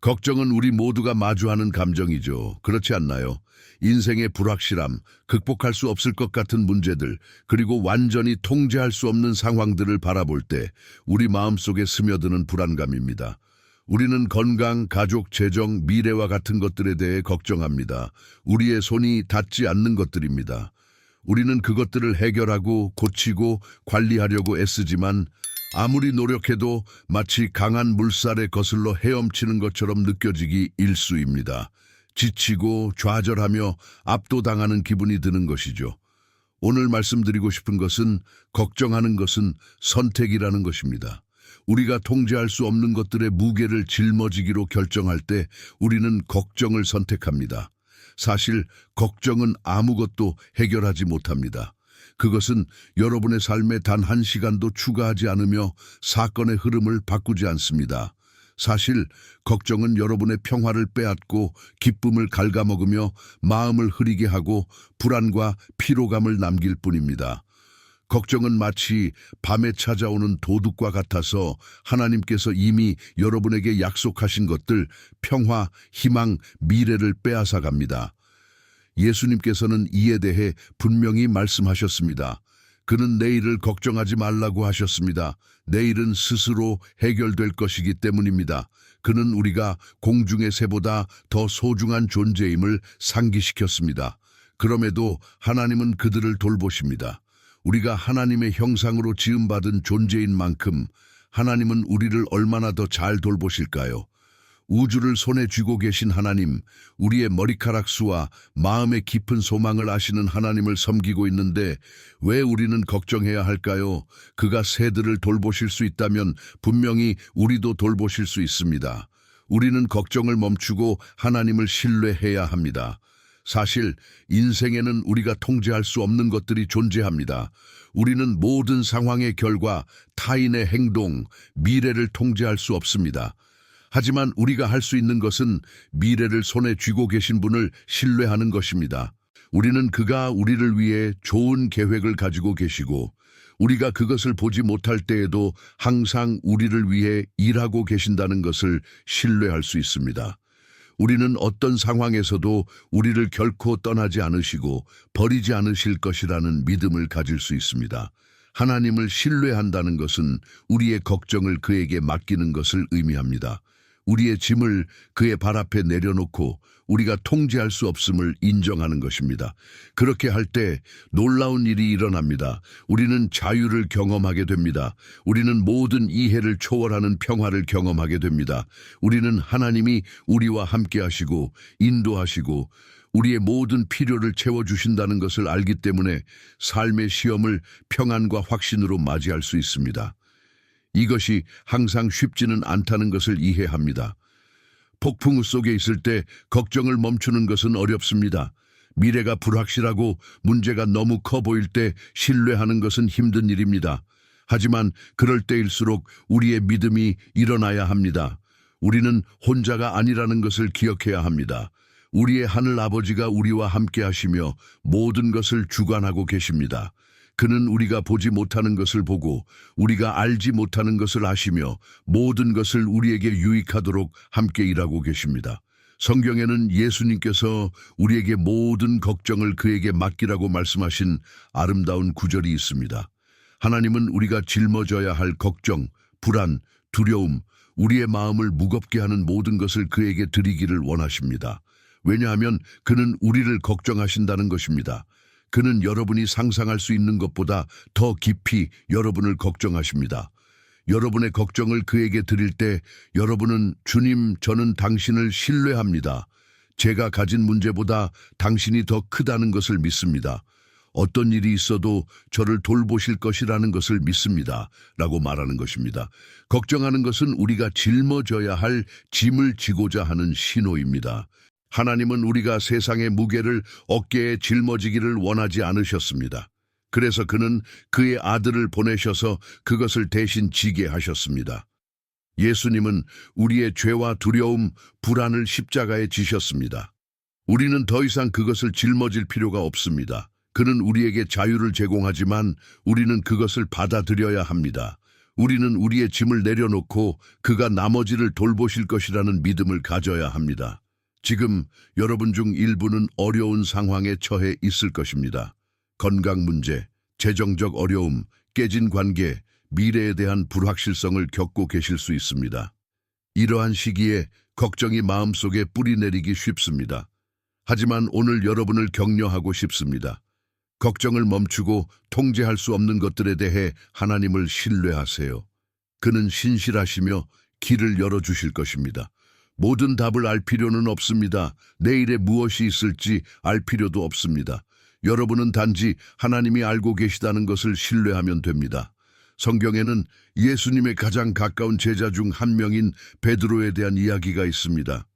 걱정은 우리 모두가 마주하는 감정이죠. 그렇지 않나요? 인생의 불확실함, 극복할 수 없을 것 같은 문제들, 그리고 완전히 통제할 수 없는 상황들을 바라볼 때 우리 마음속에 스며드는 불안감입니다. 우리는 건강, 가족, 재정, 미래와 같은 것들에 대해 걱정합니다. 우리의 손이 닿지 않는 것들입니다. 우리는 그것들을 해결하고 고치고 관리하려고 애쓰지만 아무리 노력해도 마치 강한 물살에 거슬러 헤엄치는 것처럼 느껴지기 일쑤입니다. 지치고 좌절하며 압도당하는 기분이 드는 것이죠. 오늘 말씀드리고 싶은 것은 걱정하는 것은 선택이라는 것입니다. 우리가 통제할 수 없는 것들의 무게를 짊어지기로 결정할 때 우리는 걱정을 선택합니다. 사실 걱정은 아무것도 해결하지 못합니다. 그것은 여러분의 삶에 단 한 시간도 추가하지 않으며 사건의 흐름을 바꾸지 않습니다. 사실 걱정은 여러분의 평화를 빼앗고 기쁨을 갉아먹으며 마음을 흐리게 하고 불안과 피로감을 남길 뿐입니다. 걱정은 마치 밤에 찾아오는 도둑과 같아서 하나님께서 이미 여러분에게 약속하신 것들, 평화, 희망, 미래를 빼앗아 갑니다. 예수님께서는 이에 대해 분명히 말씀하셨습니다. 그는 내일을 걱정하지 말라고 하셨습니다. 내일은 스스로 해결될 것이기 때문입니다. 그는 우리가 공중의 새보다 더 소중한 존재임을 상기시켰습니다. 그럼에도 하나님은 그들을 돌보십니다. 우리가 하나님의 형상으로 지음받은 존재인 만큼 하나님은 우리를 얼마나 더 잘 돌보실까요? 우주를 손에 쥐고 계신 하나님, 우리의 머리카락 수와 마음의 깊은 소망을 아시는 하나님을 섬기고 있는데 왜 우리는 걱정해야 할까요? 그가 새들을 돌보실 수 있다면 분명히 우리도 돌보실 수 있습니다. 우리는 걱정을 멈추고 하나님을 신뢰해야 합니다. 사실 인생에는 우리가 통제할 수 없는 것들이 존재합니다. 우리는 모든 상황의 결과, 타인의 행동, 미래를 통제할 수 없습니다. 하지만 우리가 할 수 있는 것은 미래를 손에 쥐고 계신 분을 신뢰하는 것입니다. 우리는 그가 우리를 위해 좋은 계획을 가지고 계시고 우리가 그것을 보지 못할 때에도 항상 우리를 위해 일하고 계신다는 것을 신뢰할 수 있습니다. 우리는 어떤 상황에서도 우리를 결코 떠나지 않으시고 버리지 않으실 것이라는 믿음을 가질 수 있습니다. 하나님을 신뢰한다는 것은 우리의 걱정을 그에게 맡기는 것을 의미합니다. 우리의 짐을 그의 발 앞에 내려놓고 우리가 통제할 수 없음을 인정하는 것입니다. 그렇게 할 때 놀라운 일이 일어납니다. 우리는 자유를 경험하게 됩니다. 우리는 모든 이해를 초월하는 평화를 경험하게 됩니다. 우리는 하나님이 우리와 함께 하시고 인도하시고 우리의 모든 필요를 채워주신다는 것을 알기 때문에 삶의 시험을 평안과 확신으로 맞이할 수 있습니다. 이것이 항상 쉽지는 않다는 것을 이해합니다. 폭풍우 속에 있을 때 걱정을 멈추는 것은 어렵습니다. 미래가 불확실하고 문제가 너무 커 보일 때 신뢰하는 것은 힘든 일입니다. 하지만 그럴 때일수록 우리의 믿음이 일어나야 합니다. 우리는 혼자가 아니라는 것을 기억해야 합니다. 우리의 하늘 아버지가 우리와 함께 하시며 모든 것을 주관하고 계십니다. 그는 우리가 보지 못하는 것을 보고 우리가 알지 못하는 것을 아시며 모든 것을 우리에게 유익하도록 함께 일하고 계십니다. 성경에는 예수님께서 우리에게 모든 걱정을 그에게 맡기라고 말씀하신 아름다운 구절이 있습니다. 하나님은 우리가 짊어져야 할 걱정, 불안, 두려움, 우리의 마음을 무겁게 하는 모든 것을 그에게 드리기를 원하십니다. 왜냐하면 그는 우리를 걱정하신다는 것입니다. 그는 여러분이 상상할 수 있는 것보다 더 깊이 여러분을 걱정하십니다. 여러분의 걱정을 그에게 드릴 때 여러분은 주님, 저는 당신을 신뢰합니다. 제가 가진 문제보다 당신이 더 크다는 것을 믿습니다. 어떤 일이 있어도 저를 돌보실 것이라는 것을 믿습니다. 라고 말하는 것입니다. 걱정하는 것은 우리가 짊어져야 할 짐을 지고자 하는 신호입니다. 하나님은 우리가 세상의 무게를 어깨에 짊어지기를 원하지 않으셨습니다. 그래서 그는 그의 아들을 보내셔서 그것을 대신 지게 하셨습니다. 예수님은 우리의 죄와 두려움, 불안을 십자가에 지셨습니다. 우리는 더 이상 그것을 짊어질 필요가 없습니다. 그는 우리에게 자유를 제공하지만 우리는 그것을 받아들여야 합니다. 우리는 우리의 짐을 내려놓고 그가 나머지를 돌보실 것이라는 믿음을 가져야 합니다. 지금 여러분 중 일부는 어려운 상황에 처해 있을 것입니다. 건강 문제, 재정적 어려움, 깨진 관계, 미래에 대한 불확실성을 겪고 계실 수 있습니다. 이러한 시기에 걱정이 마음속에 뿌리 내리기 쉽습니다. 하지만 오늘 여러분을 격려하고 싶습니다. 걱정을 멈추고 통제할 수 없는 것들에 대해 하나님을 신뢰하세요. 그는 신실하시며 길을 열어주실 것입니다. 모든 답을 알 필요는 없습니다. 내일에 무엇이 있을지 알 필요도 없습니다. 여러분은 단지 하나님이 알고 계시다는 것을 신뢰하면 됩니다. 성경에는 예수님의 가장 가까운 제자 중 한 명인 베드로에 대한 이야기가 있습니다.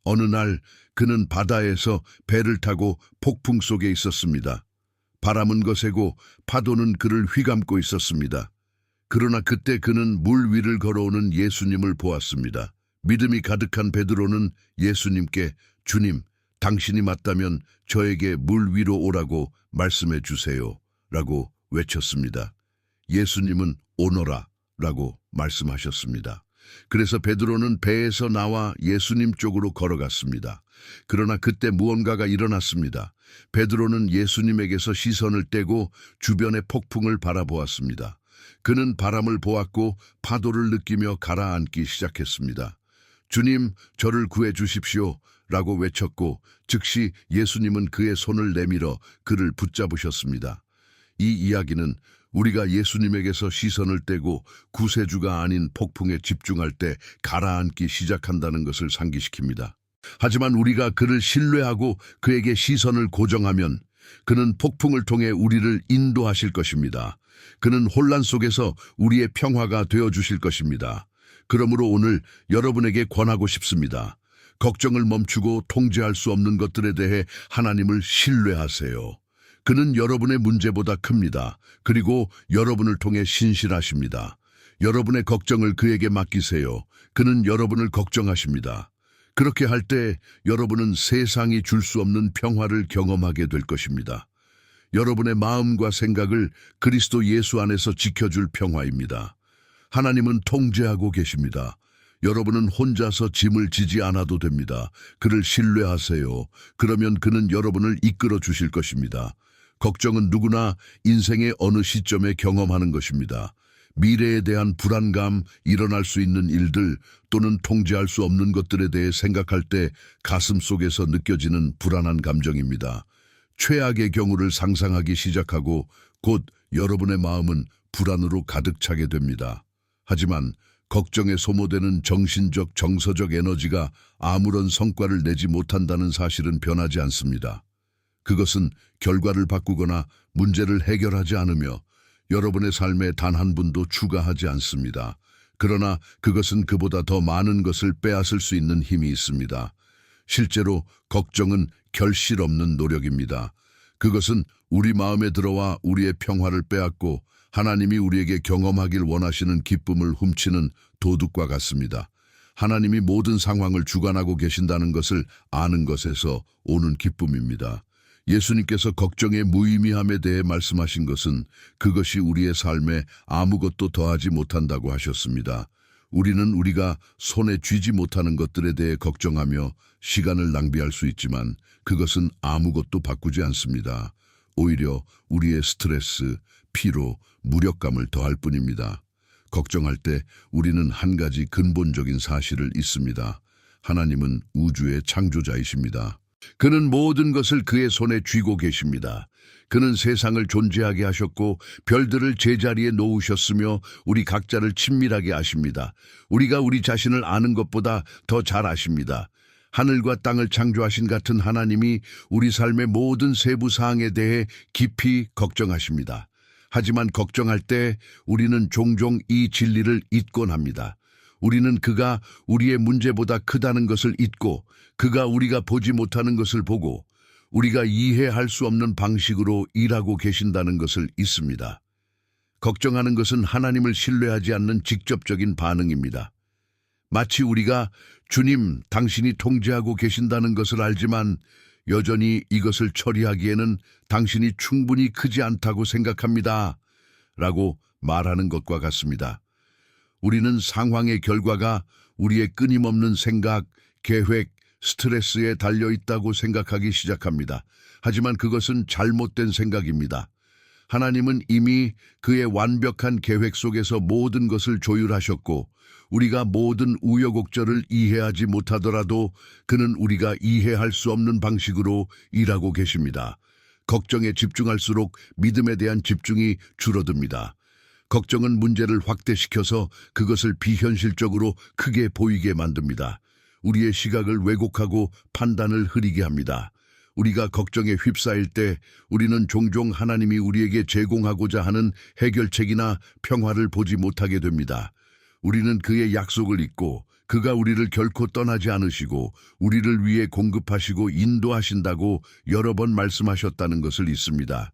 어느 날 그는 바다에서 배를 타고 폭풍 속에 있었습니다. 바람은 거세고 파도는 그를 휘감고 있었습니다. 그러나 그때 그는 물 위를 걸어오는 예수님을 보았습니다. 믿음이 가득한 베드로는 예수님께 주님, 당신이 맞다면 저에게 물 위로 오라고 말씀해 주세요 라고 외쳤습니다. 예수님은 오너라 라고 말씀하셨습니다. 그래서 베드로는 배에서 나와 예수님 쪽으로 걸어갔습니다. 그러나 그때 무언가가 일어났습니다. 베드로는 예수님에게서 시선을 떼고 주변의 폭풍을 바라보았습니다. 그는 바람을 보았고 파도를 느끼며 가라앉기 시작했습니다. 주님, 저를 구해 주십시오 라고 외쳤고 즉시 예수님은 그의 손을 내밀어 그를 붙잡으셨습니다. 이 이야기는 우리가 예수님에게서 시선을 떼고 구세주가 아닌 폭풍에 집중할 때 가라앉기 시작한다는 것을 상기시킵니다. 하지만 우리가 그를 신뢰하고 그에게 시선을 고정하면 그는 폭풍을 통해 우리를 인도하실 것입니다. 그는 혼란 속에서 우리의 평화가 되어주실 것입니다. 그러므로 오늘 여러분에게 권하고 싶습니다. 걱정을 멈추고 통제할 수 없는 것들에 대해 하나님을 신뢰하세요. 그는 여러분의 문제보다 큽니다. 그리고 여러분을 통해 신실하십니다. 여러분의 걱정을 그에게 맡기세요. 그는 여러분을 걱정하십니다. 그렇게 할 때 여러분은 세상이 줄 수 없는 평화를 경험하게 될 것입니다. 여러분의 마음과 생각을 그리스도 예수 안에서 지켜줄 평화입니다. 하나님은 통제하고 계십니다. 여러분은 혼자서 짐을 지지 않아도 됩니다. 그를 신뢰하세요. 그러면 그는 여러분을 이끌어 주실 것입니다. 걱정은 누구나 인생의 어느 시점에 경험하는 것입니다. 미래에 대한 불안감, 일어날 수 있는 일들 또는 통제할 수 없는 것들에 대해 생각할 때 가슴 속에서 느껴지는 불안한 감정입니다. 최악의 경우를 상상하기 시작하고 곧 여러분의 마음은 불안으로 가득 차게 됩니다. 하지만 걱정에 소모되는 정신적, 정서적 에너지가 아무런 성과를 내지 못한다는 사실은 변하지 않습니다. 그것은 결과를 바꾸거나 문제를 해결하지 않으며 여러분의 삶에 단 한 분도 추가하지 않습니다. 그러나 그것은 그보다 더 많은 것을 빼앗을 수 있는 힘이 있습니다. 실제로 걱정은 결실 없는 노력입니다. 그것은 우리 마음에 들어와 우리의 평화를 빼앗고 하나님이 우리에게 경험하길 원하시는 기쁨을 훔치는 도둑과 같습니다. 하나님이 모든 상황을 주관하고 계신다는 것을 아는 것에서 오는 기쁨입니다. 예수님께서 걱정의 무의미함에 대해 말씀하신 것은 그것이 우리의 삶에 아무것도 더하지 못한다고 하셨습니다. 우리는 우리가 손에 쥐지 못하는 것들에 대해 걱정하며 시간을 낭비할 수 있지만 그것은 아무것도 바꾸지 않습니다. 오히려 우리의 스트레스, 피로, 무력감을 더할 뿐입니다. 걱정할 때 우리는 한 가지 근본적인 사실을 잊습니다. 하나님은 우주의 창조자이십니다. 그는 모든 것을 그의 손에 쥐고 계십니다. 그는 세상을 존재하게 하셨고 별들을 제자리에 놓으셨으며 우리 각자를 친밀하게 아십니다. 우리가 우리 자신을 아는 것보다 더 잘 아십니다. 하늘과 땅을 창조하신 같은 하나님이 우리 삶의 모든 세부 사항에 대해 깊이 걱정하십니다. 하지만 걱정할 때 우리는 종종 이 진리를 잊곤 합니다. 우리는 그가 우리의 문제보다 크다는 것을 잊고 그가 우리가 보지 못하는 것을 보고 우리가 이해할 수 없는 방식으로 일하고 계신다는 것을 잊습니다. 걱정하는 것은 하나님을 신뢰하지 않는 직접적인 반응입니다. 마치 우리가 주님, 당신이 통제하고 계신다는 것을 알지만 여전히 이것을 처리하기에는 당신이 충분히 크지 않다고 생각합니다. 라고 말하는 것과 같습니다. 우리는 상황의 결과가 우리의 끊임없는 생각, 계획, 스트레스에 달려 있다고 생각하기 시작합니다. 하지만 그것은 잘못된 생각입니다. 하나님은 이미 그의 완벽한 계획 속에서 모든 것을 조율하셨고, 우리가 모든 우여곡절을 이해하지 못하더라도 그는 우리가 이해할 수 없는 방식으로 일하고 계십니다. 걱정에 집중할수록 믿음에 대한 집중이 줄어듭니다. 걱정은 문제를 확대시켜서 그것을 비현실적으로 크게 보이게 만듭니다. 우리의 시각을 왜곡하고 판단을 흐리게 합니다. 우리가 걱정에 휩싸일 때 우리는 종종 하나님이 우리에게 제공하고자 하는 해결책이나 평화를 보지 못하게 됩니다. 우리는 그의 약속을 잊고 그가 우리를 결코 떠나지 않으시고 우리를 위해 공급하시고 인도하신다고 여러 번 말씀하셨다는 것을 잊습니다.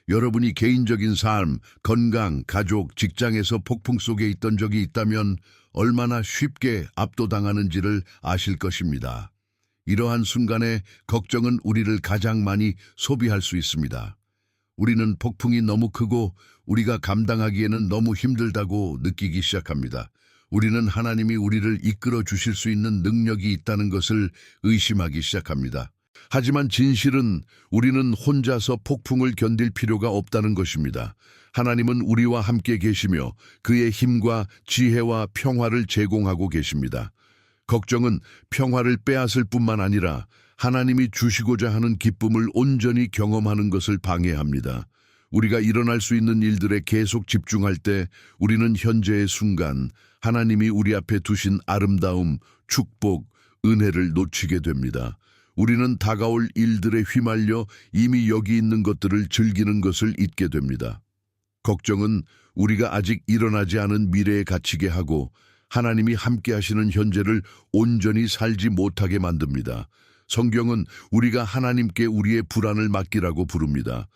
여러분이 개인적인 삶, 건강, 가족, 직장에서 폭풍 속에 있던 적이 있다면 얼마나 쉽게 압도당하는지를 아실 것입니다. 이러한 순간에 걱정은 우리를 가장 많이 소비할 수 있습니다. 우리는 폭풍이 너무 크고 우리가 감당하기에는 너무 힘들다고 느끼기 시작합니다. 우리는 하나님이 우리를 이끌어 주실 수 있는 능력이 있다는 것을 의심하기 시작합니다. 하지만 진실은 우리는 혼자서 폭풍을 견딜 필요가 없다는 것입니다. 하나님은 우리와 함께 계시며 그의 힘과 지혜와 평화를 제공하고 계십니다. 걱정은 평화를 빼앗을 뿐만 아니라 하나님이 주시고자 하는 기쁨을 온전히 경험하는 것을 방해합니다. 우리가 일어날 수 있는 일들에 계속 집중할 때 우리는 현재의 순간, 하나님이 우리 앞에 두신 아름다움, 축복, 은혜를 놓치게 됩니다. 우리는 다가올 일들에 휘말려 이미 여기 있는 것들을 즐기는 것을 잊게 됩니다. 걱정은 우리가 아직 일어나지 않은 미래에 갇히게 하고 하나님이 함께 하시는 현재를 온전히 살지 못하게 만듭니다. 성경은 우리가 하나님께 우리의 불안을 맡기라고 부릅니다.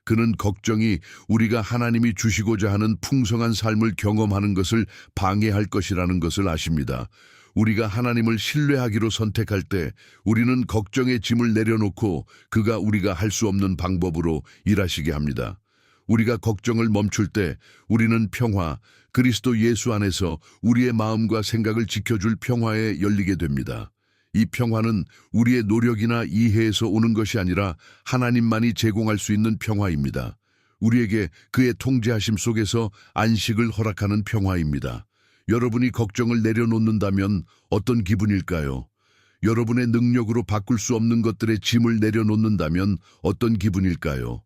그는 걱정이 우리가 하나님이 주시고자 하는 풍성한 삶을 경험하는 것을 방해할 것이라는 것을 아십니다. 우리가 하나님을 신뢰하기로 선택할 때 우리는 걱정의 짐을 내려놓고 그가 우리가 할 수 없는 방법으로 일하시게 합니다. 우리가 걱정을 멈출 때 우리는 평화, 그리스도 예수 안에서 우리의 마음과 생각을 지켜줄 평화에 열리게 됩니다. 이 평화는 우리의 노력이나 이해에서 오는 것이 아니라 하나님만이 제공할 수 있는 평화입니다. 우리에게 그의 통제하심 속에서 안식을 허락하는 평화입니다. 여러분이 걱정을 내려놓는다면 어떤 기분일까요? 여러분의 능력으로 바꿀 수 없는 것들의 짐을 내려놓는다면 어떤 기분일까요?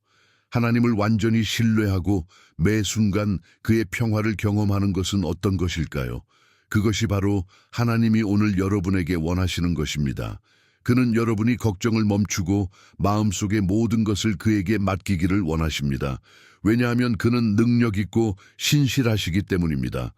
하나님을 완전히 신뢰하고 매 순간 그의 평화를 경험하는 것은 어떤 것일까요? 그것이 바로 하나님이 오늘 여러분에게 원하시는 것입니다. 그는 여러분이 걱정을 멈추고 마음속의 모든 것을 그에게 맡기기를 원하십니다. 왜냐하면 그는 능력 있고 신실하시기 때문입니다.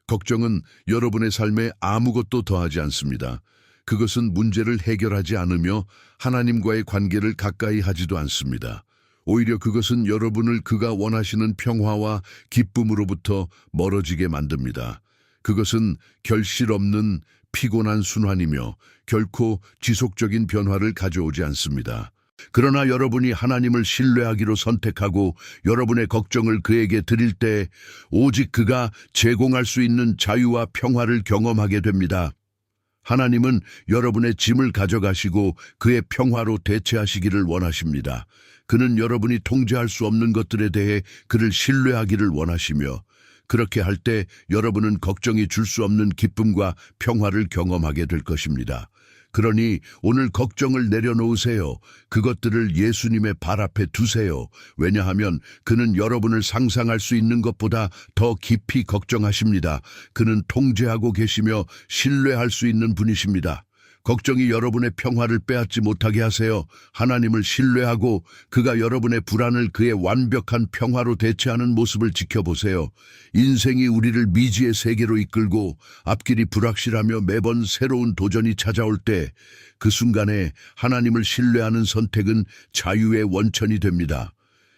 걱정은 여러분의 삶에 아무것도 더하지 않습니다. 그것은 문제를 해결하지 않으며 하나님과의 관계를 가까이 하지도 않습니다. 오히려 그것은 여러분을 그가 원하시는 평화와 기쁨으로부터 멀어지게 만듭니다. 그것은 결실 없는 피곤한 순환이며 결코 지속적인 변화를 가져오지 않습니다. 그러나 여러분이 하나님을 신뢰하기로 선택하고 여러분의 걱정을 그에게 드릴 때 오직 그가 제공할 수 있는 자유와 평화를 경험하게 됩니다. 하나님은 여러분의 짐을 가져가시고 그의 평화로 대체하시기를 원하십니다. 그는 여러분이 통제할 수 없는 것들에 대해 그를 신뢰하기를 원하시며 그렇게 할 때 여러분은 걱정이 줄 수 없는 기쁨과 평화를 경험하게 될 것입니다. 그러니 오늘 걱정을 내려놓으세요. 그것들을 예수님의 발 앞에 두세요. 왜냐하면 그는 여러분을 상상할 수 있는 것보다 더 깊이 걱정하십니다. 그는 통제하고 계시며 신뢰할 수 있는 분이십니다. 걱정이 여러분의 평화를 빼앗지 못하게 하세요. 하나님을 신뢰하고 그가 여러분의 불안을 그의 완벽한 평화로 대체하는 모습을 지켜보세요. 인생이 우리를 미지의 세계로 이끌고 앞길이 불확실하며 매번 새로운 도전이 찾아올 때 그 순간에 하나님을 신뢰하는 선택은 자유의 원천이 됩니다.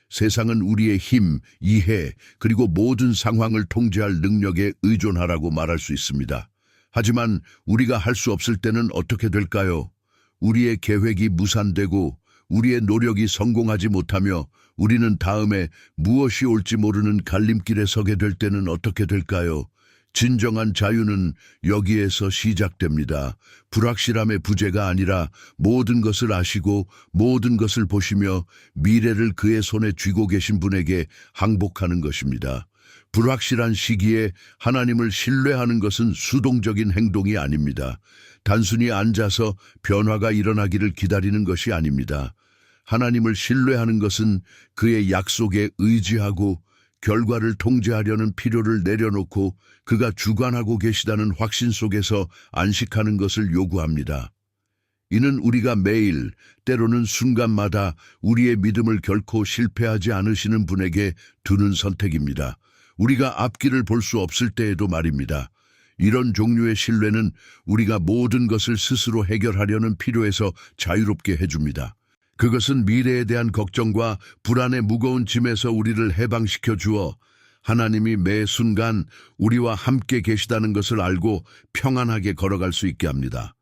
세상은 우리의 힘, 이해, 그리고 모든 상황을 통제할 능력에 의존하라고 말할 수 있습니다. 하지만 우리가 할 수 없을 때는 어떻게 될까요? 우리의 계획이 무산되고 우리의 노력이 성공하지 못하며 우리는 다음에 무엇이 올지 모르는 갈림길에 서게 될 때는 어떻게 될까요? 진정한 자유는 여기에서 시작됩니다. 불확실함의 부재가 아니라 모든 것을 아시고 모든 것을 보시며 미래를 그의 손에 쥐고 계신 분에게 항복하는 것입니다. 불확실한 시기에 하나님을 신뢰하는 것은 수동적인 행동이 아닙니다. 단순히 앉아서 변화가 일어나기를 기다리는 것이 아닙니다. 하나님을 신뢰하는 것은 그의 약속에 의지하고 결과를 통제하려는 필요를 내려놓고 그가 주관하고 계시다는 확신 속에서 안식하는 것을 요구합니다. 이는 우리가 매일, 때로는 순간마다 우리의 믿음을 결코 실패하지 않으시는 분에게 두는 선택입니다. 우리가 앞길을 볼 수 없을 때에도 말입니다. 이런 종류의 신뢰는 우리가 모든 것을 스스로 해결하려는 필요에서 자유롭게 해줍니다. 그것은 미래에 대한 걱정과 불안의 무거운 짐에서 우리를 해방시켜 주어 하나님이 매 순간 우리와 함께 계시다는 것을 알고 평안하게 걸어갈 수 있게 합니다.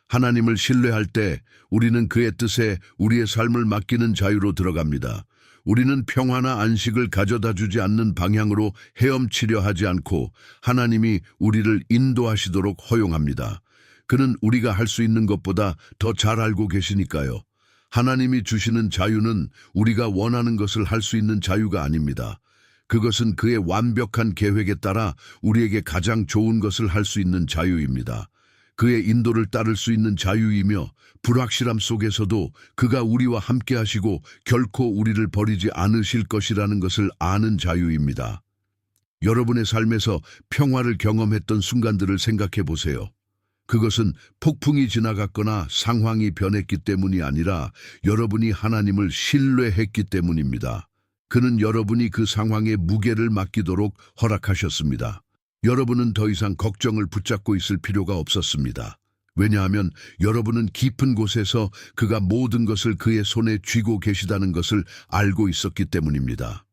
하나님을 신뢰할 때 우리는 그의 뜻에 우리의 삶을 맡기는 자유로 들어갑니다. 우리는 평화나 안식을 가져다 주지 않는 방향으로 헤엄치려 하지 않고 하나님이 우리를 인도하시도록 허용합니다. 그는 우리가 할 수 있는 것보다 더 잘 알고 계시니까요. 하나님이 주시는 자유는 우리가 원하는 것을 할 수 있는 자유가 아닙니다. 그것은 그의 완벽한 계획에 따라 우리에게 가장 좋은 것을 할 수 있는 자유입니다. 그의 인도를 따를 수 있는 자유이며 불확실함 속에서도 그가 우리와 함께 하시고 결코 우리를 버리지 않으실 것이라는 것을 아는 자유입니다. 여러분의 삶에서 평화를 경험했던 순간들을 생각해 보세요. 그것은 폭풍이 지나갔거나 상황이 변했기 때문이 아니라 여러분이 하나님을 신뢰했기 때문입니다. 그는 여러분이 그 상황에 무게를 맡기도록 허락하셨습니다. 여러분은 더 이상 걱정을 붙잡고 있을 필요가 없었습니다. 왜냐하면 여러분은 깊은 곳에서 그가 모든 것을 그의 손에 쥐고 계시다는 것을 알고 있었기 때문입니다.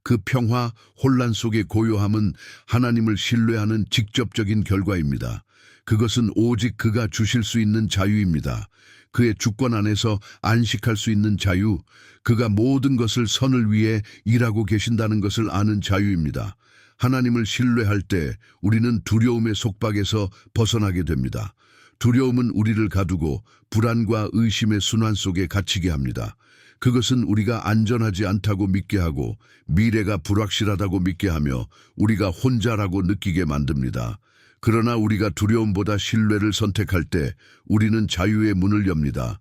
그 평화, 혼란 속의 고요함은 하나님을 신뢰하는 직접적인 결과입니다. 그것은 오직 그가 주실 수 있는 자유입니다. 그의 주권 안에서 안식할 수 있는 자유, 그가 모든 것을 선을 위해 일하고 계신다는 것을 아는 자유입니다. 하나님을 신뢰할 때 우리는 두려움의 속박에서 벗어나게 됩니다. 두려움은 우리를 가두고 불안과 의심의 순환 속에 갇히게 합니다. 그것은 우리가 안전하지 않다고 믿게 하고 미래가 불확실하다고 믿게 하며 우리가 혼자라고 느끼게 만듭니다. 그러나 우리가 두려움보다 신뢰를 선택할 때 우리는 자유의 문을 엽니다.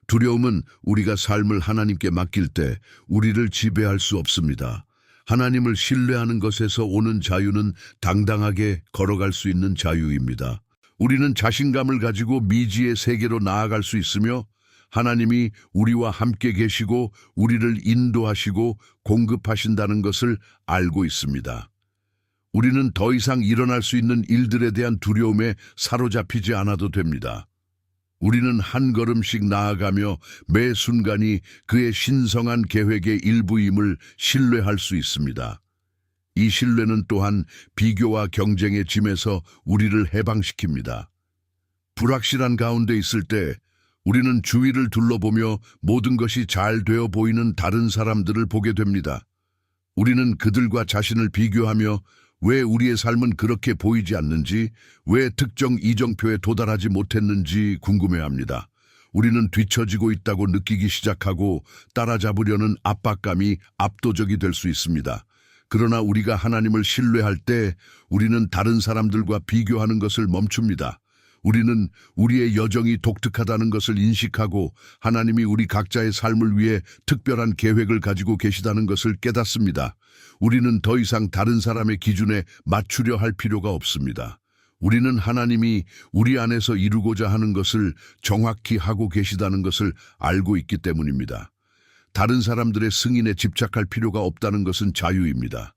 두려움은 우리가 삶을 하나님께 맡길 때 우리를 지배할 수 없습니다. 하나님을 신뢰하는 것에서 오는 자유는 당당하게 걸어갈 수 있는 자유입니다. 우리는 자신감을 가지고 미지의 세계로 나아갈 수 있으며 하나님이 우리와 함께 계시고 우리를 인도하시고 공급하신다는 것을 알고 있습니다. 우리는 더 이상 일어날 수 있는 일들에 대한 두려움에 사로잡히지 않아도 됩니다. 우리는 한 걸음씩 나아가며 매 순간이 그의 신성한 계획의 일부임을 신뢰할 수 있습니다. 이 신뢰는 또한 비교와 경쟁의 짐에서 우리를 해방시킵니다. 불확실한 가운데 있을 때 우리는 주위를 둘러보며 모든 것이 잘 되어 보이는 다른 사람들을 보게 됩니다. 우리는 그들과 자신을 비교하며 왜 우리의 삶은 그렇게 보이지 않는지, 왜 특정 이정표에 도달하지 못했는지 궁금해합니다. 우리는 뒤처지고 있다고 느끼기 시작하고 따라잡으려는 압박감이 압도적이 될 수 있습니다. 그러나 우리가 하나님을 신뢰할 때 우리는 다른 사람들과 비교하는 것을 멈춥니다. 우리는 우리의 여정이 독특하다는 것을 인식하고 하나님이 우리 각자의 삶을 위해 특별한 계획을 가지고 계시다는 것을 깨닫습니다. 우리는 더 이상 다른 사람의 기준에 맞추려 할 필요가 없습니다. 우리는 하나님이 우리 안에서 이루고자 하는 것을 정확히 하고 계시다는 것을 알고 있기 때문입니다. 다른 사람들의 승인에 집착할 필요가 없다는 것은 자유입니다.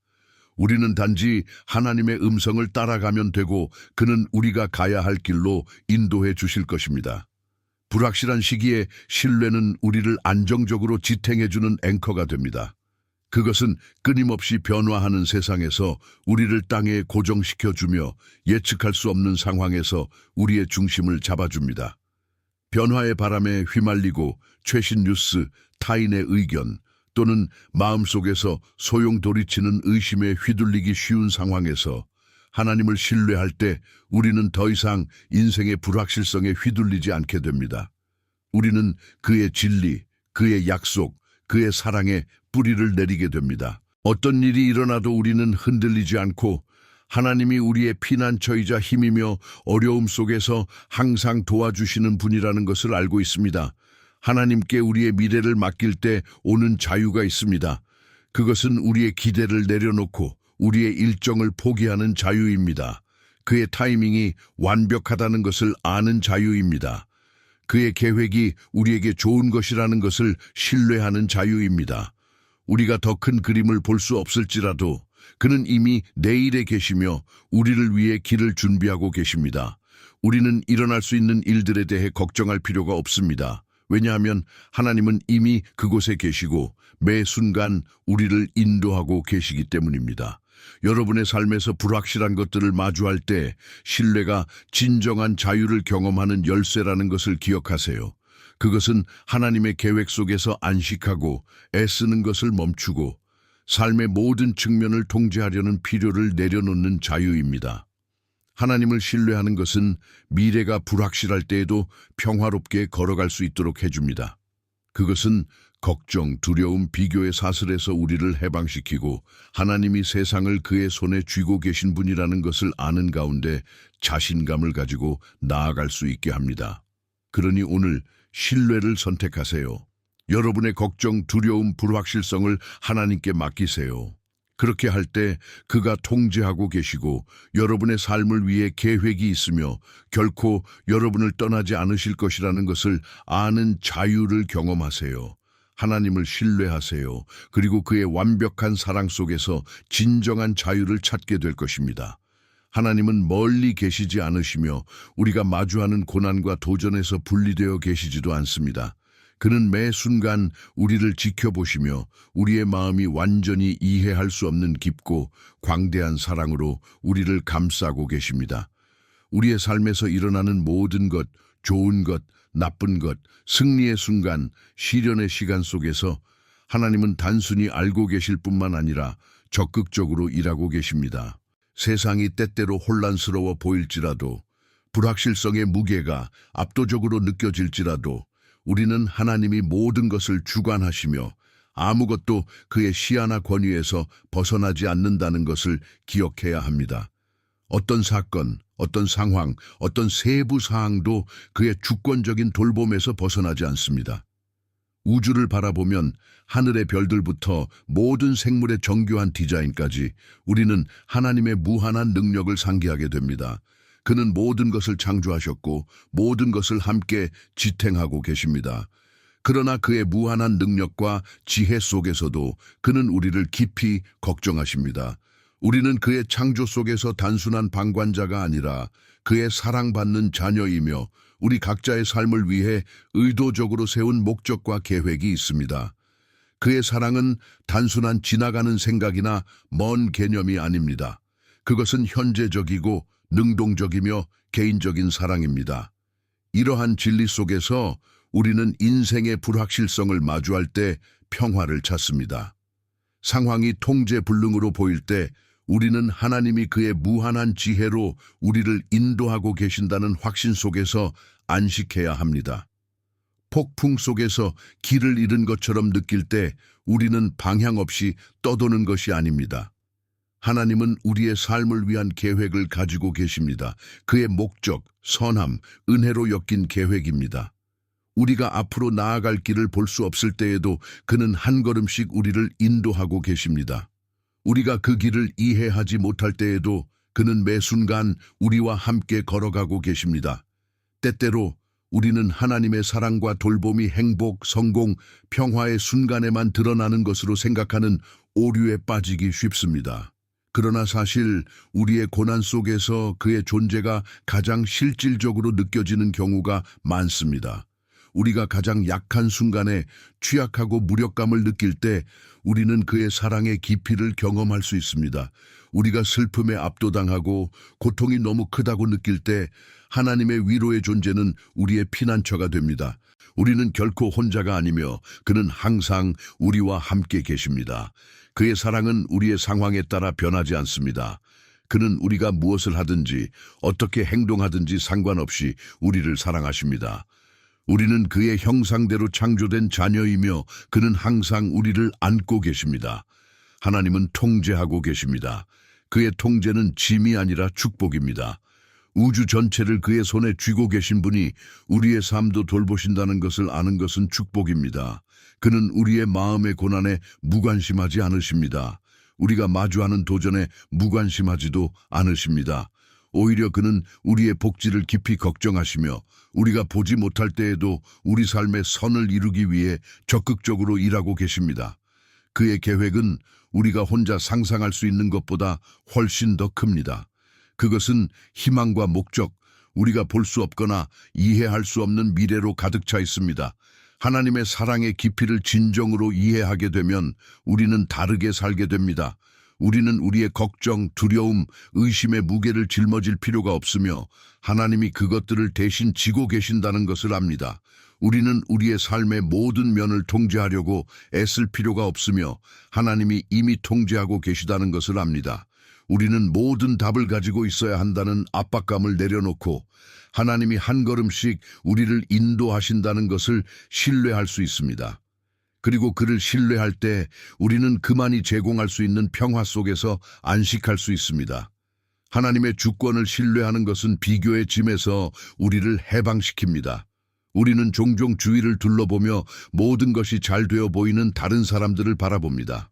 우리는 단지 하나님의 음성을 따라가면 되고 그는 우리가 가야 할 길로 인도해 주실 것입니다. 불확실한 시기에 신뢰는 우리를 안정적으로 지탱해주는 앵커가 됩니다. 그것은 끊임없이 변화하는 세상에서 우리를 땅에 고정시켜주며 예측할 수 없는 상황에서 우리의 중심을 잡아줍니다. 변화의 바람에 휘말리고 최신 뉴스, 타인의 의견, 또는 마음속에서 소용돌이치는 의심에 휘둘리기 쉬운 상황에서 하나님을 신뢰할 때 우리는 더 이상 인생의 불확실성에 휘둘리지 않게 됩니다. 우리는 그의 진리, 그의 약속, 그의 사랑에 뿌리를 내리게 됩니다. 어떤 일이 일어나도 우리는 흔들리지 않고 하나님이 우리의 피난처이자 힘이며 어려움 속에서 항상 도와주시는 분이라는 것을 알고 있습니다. 하나님께 우리의 미래를 맡길 때 오는 자유가 있습니다. 그것은 우리의 기대를 내려놓고 우리의 일정을 포기하는 자유입니다. 그의 타이밍이 완벽하다는 것을 아는 자유입니다. 그의 계획이 우리에게 좋은 것이라는 것을 신뢰하는 자유입니다. 우리가 더 큰 그림을 볼 수 없을지라도 그는 이미 내일에 계시며 우리를 위해 길을 준비하고 계십니다. 우리는 일어날 수 있는 일들에 대해 걱정할 필요가 없습니다. 왜냐하면 하나님은 이미 그곳에 계시고 매 순간 우리를 인도하고 계시기 때문입니다. 여러분의 삶에서 불확실한 것들을 마주할 때 신뢰가 진정한 자유를 경험하는 열쇠라는 것을 기억하세요. 그것은 하나님의 계획 속에서 안식하고 애쓰는 것을 멈추고 삶의 모든 측면을 통제하려는 필요를 내려놓는 자유입니다. 하나님을 신뢰하는 것은 미래가 불확실할 때에도 평화롭게 걸어갈 수 있도록 해줍니다. 그것은 걱정, 두려움, 비교의 사슬에서 우리를 해방시키고 하나님이 세상을 그의 손에 쥐고 계신 분이라는 것을 아는 가운데 자신감을 가지고 나아갈 수 있게 합니다. 그러니 오늘 신뢰를 선택하세요. 여러분의 걱정, 두려움, 불확실성을 하나님께 맡기세요. 그렇게 할 때 그가 통제하고 계시고 여러분의 삶을 위해 계획이 있으며 결코 여러분을 떠나지 않으실 것이라는 것을 아는 자유를 경험하세요. 하나님을 신뢰하세요. 그리고 그의 완벽한 사랑 속에서 진정한 자유를 찾게 될 것입니다. 하나님은 멀리 계시지 않으시며 우리가 마주하는 고난과 도전에서 분리되어 계시지도 않습니다. 그는 매 순간 우리를 지켜보시며 우리의 마음이 완전히 이해할 수 없는 깊고 광대한 사랑으로 우리를 감싸고 계십니다. 우리의 삶에서 일어나는 모든 것, 좋은 것, 나쁜 것, 승리의 순간, 시련의 시간 속에서 하나님은 단순히 알고 계실 뿐만 아니라 적극적으로 일하고 계십니다. 세상이 때때로 혼란스러워 보일지라도 불확실성의 무게가 압도적으로 느껴질지라도 우리는 하나님이 모든 것을 주관하시며 아무것도 그의 시야나 권위에서 벗어나지 않는다는 것을 기억해야 합니다. 어떤 사건, 어떤 상황, 어떤 세부 사항도 그의 주권적인 돌봄에서 벗어나지 않습니다. 우주를 바라보면 하늘의 별들부터 모든 생물의 정교한 디자인까지 우리는 하나님의 무한한 능력을 상기하게 됩니다. 그는 모든 것을 창조하셨고 모든 것을 함께 지탱하고 계십니다. 그러나 그의 무한한 능력과 지혜 속에서도 그는 우리를 깊이 걱정하십니다. 우리는 그의 창조 속에서 단순한 방관자가 아니라 그의 사랑받는 자녀이며 우리 각자의 삶을 위해 의도적으로 세운 목적과 계획이 있습니다. 그의 사랑은 단순한 지나가는 생각이나 먼 개념이 아닙니다. 그것은 현재적이고 능동적이며 개인적인 사랑입니다. 이러한 진리 속에서 우리는 인생의 불확실성을 마주할 때 평화를 찾습니다. 상황이 통제불능으로 보일 때 우리는 하나님이 그의 무한한 지혜로 우리를 인도하고 계신다는 확신 속에서 안식해야 합니다. 폭풍 속에서 길을 잃은 것처럼 느낄 때 우리는 방향 없이 떠도는 것이 아닙니다. 하나님은 우리의 삶을 위한 계획을 가지고 계십니다. 그의 목적, 선함, 은혜로 엮인 계획입니다. 우리가 앞으로 나아갈 길을 볼 수 없을 때에도 그는 한 걸음씩 우리를 인도하고 계십니다. 우리가 그 길을 이해하지 못할 때에도 그는 매 순간 우리와 함께 걸어가고 계십니다. 때때로 우리는 하나님의 사랑과 돌봄이 행복, 성공, 평화의 순간에만 드러나는 것으로 생각하는 오류에 빠지기 쉽습니다. 그러나 사실 우리의 고난 속에서 그의 존재가 가장 실질적으로 느껴지는 경우가 많습니다. 우리가 가장 약한 순간에 취약하고 무력감을 느낄 때 우리는 그의 사랑의 깊이를 경험할 수 있습니다. 우리가 슬픔에 압도당하고 고통이 너무 크다고 느낄 때 하나님의 위로의 존재는 우리의 피난처가 됩니다. 우리는 결코 혼자가 아니며 그는 항상 우리와 함께 계십니다. 그의 사랑은 우리의 상황에 따라 변하지 않습니다. 그는 우리가 무엇을 하든지 어떻게 행동하든지 상관없이 우리를 사랑하십니다. 우리는 그의 형상대로 창조된 자녀이며 그는 항상 우리를 안고 계십니다. 하나님은 통제하고 계십니다. 그의 통제는 짐이 아니라 축복입니다. 우주 전체를 그의 손에 쥐고 계신 분이 우리의 삶도 돌보신다는 것을 아는 것은 축복입니다. 그는 우리의 마음의 고난에 무관심하지 않으십니다. 우리가 마주하는 도전에 무관심하지도 않으십니다. 오히려 그는 우리의 복지를 깊이 걱정하시며 우리가 보지 못할 때에도 우리 삶의 선을 이루기 위해 적극적으로 일하고 계십니다. 그의 계획은 우리가 혼자 상상할 수 있는 것보다 훨씬 더 큽니다. 그것은 희망과 목적, 우리가 볼 수 없거나 이해할 수 없는 미래로 가득 차 있습니다. 하나님의 사랑의 깊이를 진정으로 이해하게 되면 우리는 다르게 살게 됩니다. 우리는 우리의 걱정, 두려움, 의심의 무게를 짊어질 필요가 없으며 하나님이 그것들을 대신 지고 계신다는 것을 압니다. 우리는 우리의 삶의 모든 면을 통제하려고 애쓸 필요가 없으며 하나님이 이미 통제하고 계시다는 것을 압니다. 우리는 모든 답을 가지고 있어야 한다는 압박감을 내려놓고 하나님이 한 걸음씩 우리를 인도하신다는 것을 신뢰할 수 있습니다. 그리고 그를 신뢰할 때 우리는 그만이 제공할 수 있는 평화 속에서 안식할 수 있습니다. 하나님의 주권을 신뢰하는 것은 비교의 짐에서 우리를 해방시킵니다. 우리는 종종 주위를 둘러보며 모든 것이 잘 되어 보이는 다른 사람들을 바라봅니다.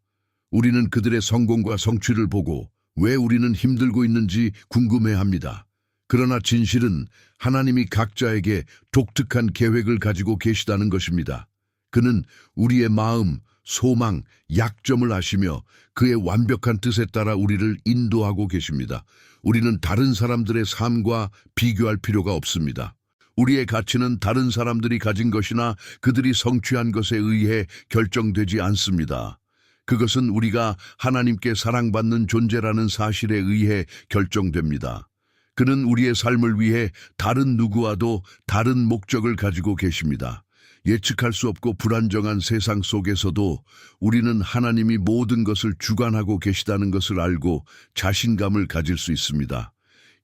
우리는 그들의 성공과 성취를 보고 왜 우리는 힘들고 있는지 궁금해합니다. 그러나 진실은 하나님이 각자에게 독특한 계획을 가지고 계시다는 것입니다. 그는 우리의 마음, 소망, 약점을 아시며 그의 완벽한 뜻에 따라 우리를 인도하고 계십니다. 우리는 다른 사람들의 삶과 비교할 필요가 없습니다. 우리의 가치는 다른 사람들이 가진 것이나 그들이 성취한 것에 의해 결정되지 않습니다. 그것은 우리가 하나님께 사랑받는 존재라는 사실에 의해 결정됩니다. 그는 우리의 삶을 위해 다른 누구와도 다른 목적을 가지고 계십니다. 예측할 수 없고 불안정한 세상 속에서도 우리는 하나님이 모든 것을 주관하고 계시다는 것을 알고 자신감을 가질 수 있습니다.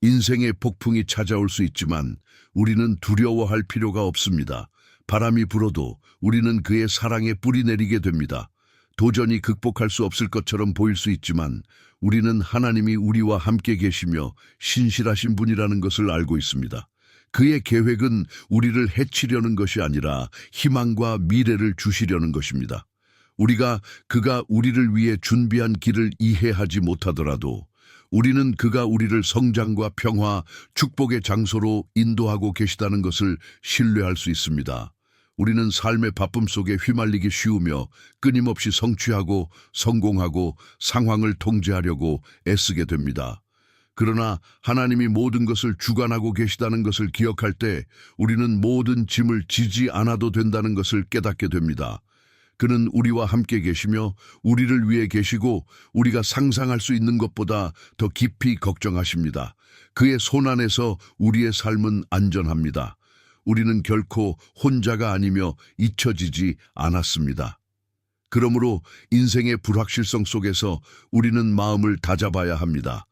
인생의 폭풍이 찾아올 수 있지만 우리는 두려워할 필요가 없습니다. 바람이 불어도 우리는 그의 사랑에 뿌리 내리게 됩니다. 도전이 극복할 수 없을 것처럼 보일 수 있지만 우리는 하나님이 우리와 함께 계시며 신실하신 분이라는 것을 알고 있습니다. 그의 계획은 우리를 해치려는 것이 아니라 희망과 미래를 주시려는 것입니다. 그가 우리를 위해 준비한 길을 이해하지 못하더라도 우리는 그가 우리를 성장과 평화, 축복의 장소로 인도하고 계시다는 것을 신뢰할 수 있습니다. 우리는 삶의 바쁨 속에 휘말리기 쉬우며 끊임없이 성취하고 성공하고 상황을 통제하려고 애쓰게 됩니다. 그러나 하나님이 모든 것을 주관하고 계시다는 것을 기억할 때 우리는 모든 짐을 지지 않아도 된다는 것을 깨닫게 됩니다. 그는 우리와 함께 계시며 우리를 위해 계시고 우리가 상상할 수 있는 것보다 더 깊이 걱정하십니다. 그의 손 안에서 우리의 삶은 안전합니다. 우리는 결코 혼자가 아니며 잊혀지지 않았습니다. 그러므로 인생의 불확실성 속에서 우리는 마음을 다잡아야 합니다.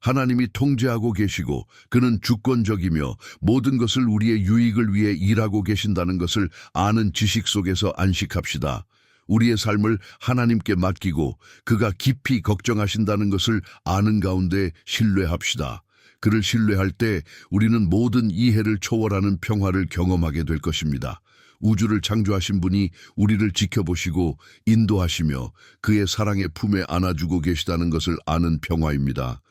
하나님이 통제하고 계시고 그는 주권적이며 모든 것을 우리의 유익을 위해 일하고 계신다는 것을 아는 지식 속에서 안식합시다. 우리의 삶을 하나님께 맡기고 그가 깊이 걱정하신다는 것을 아는 가운데 신뢰합시다. 그를 신뢰할 때 우리는 모든 이해를 초월하는 평화를 경험하게 될 것입니다. 우주를 창조하신 분이 우리를 지켜보시고 인도하시며 그의 사랑의 품에 안아주고 계시다는 것을 아는 평화입니다.